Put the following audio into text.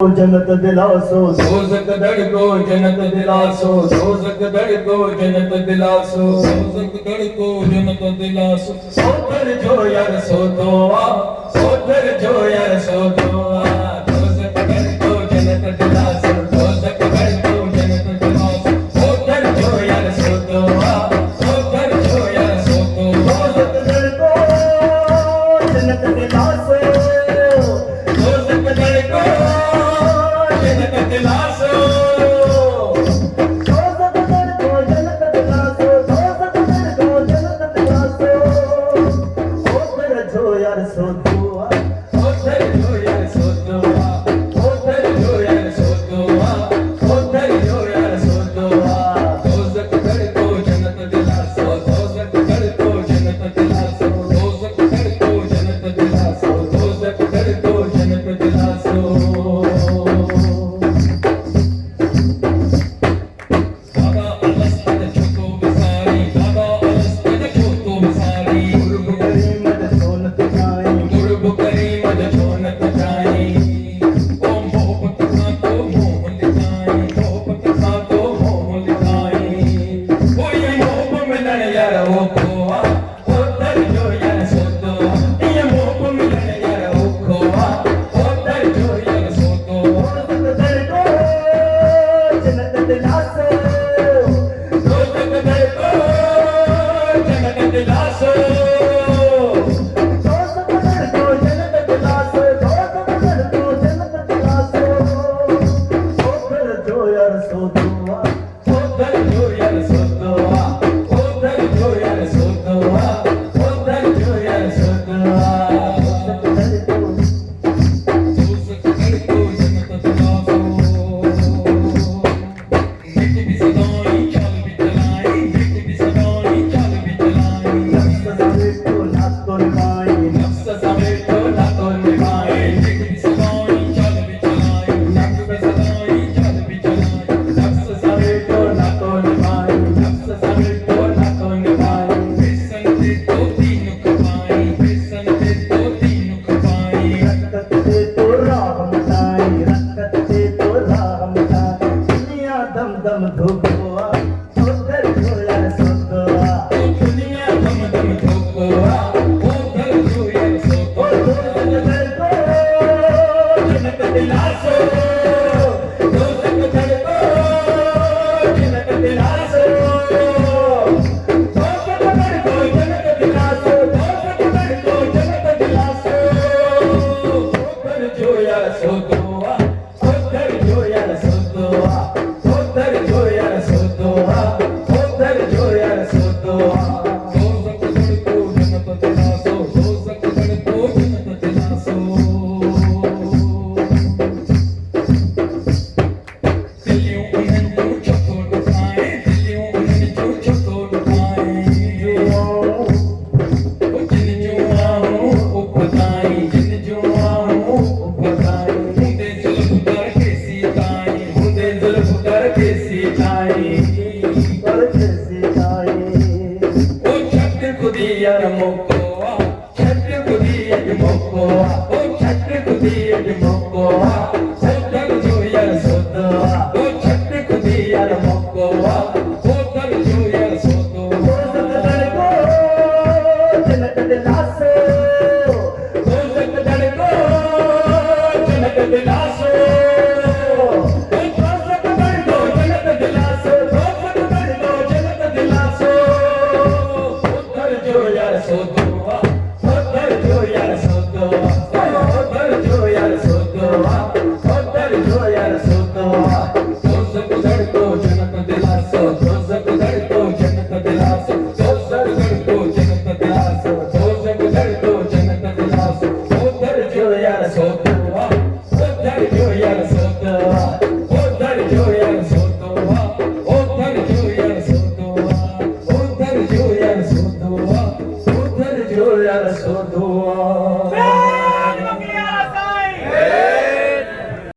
जन्नत दिलासो दोज़ख धड़को जन्नत दिलासो दोज़ख धड़को जन्नत दिलासो दोज़ख धड़को जन्नत दिलासो सोकर जो यार सो दुआ सोकर जो यार सो दुआ दोज़ख धड़को जन्नत दिलासो दोज़ख धड़को जन्नत दिलासो सोकर जो यार सो दुआ सोकर जो यार सो दुआ जन्नत दिलासो दोज़ख धड़को जन्नत दिलासो यार सो दुआ सोकर जो यार सो दुआ सोकर जो यार सो दुआ सोकर जो यार सो दुआ दोज़ख धड़को जन्नत दिलासो दोज़ख धड़को जन्नत दिलासो दोज़ख धड़को जन्नत दिलासो दोज़ख धड़को जन्नत दिलासो बाबा अलस्पद छोटो विसारी बाबा अलस्पद छोटो विसारी गुरु करीम सोनत जाए गुरु करीम छोनत जाए ओम मोहब्बत का तो मोह लिखाए मोहब्बत का तो मोह लिखाए कोई मोह मिलन यार ओ खोआ ओ दर जो यार सो दुआ ये मोह मिलन यार ओ खोआ ओ दर जो यार सो दुआ जन्नत दिलासो दोज़ख धड़को जन्नत दिलासो सोकर जो यार सो दुआ सोकर जो यार सो दुआ सोकर जो यार सो दुआ दोज़ख धड़को जन्नत दिलासो मिट भी सदाई चाल भी चलाई मिट भी सदाई चाल भी चलाई नफ्स समेटो ना तो निभाए मिट भी सदाई चाल भी चलाई नफ्स सदाई चाल भी चलाई नफ्स समेटो ना तो निभाए नफ्स समेटो ना तो निभाए बेसन दे तो तीन खपाई बेसन दे तो तीन खपाई रखत से तो राह मिटाई रखत से तो राह मिटाई दुनिया दम दम धोखा सोकर जो यार सो दुआ दुनिया दम दम ठोकवा ओ दर जो यार सो दुआ जन्नत दिलासो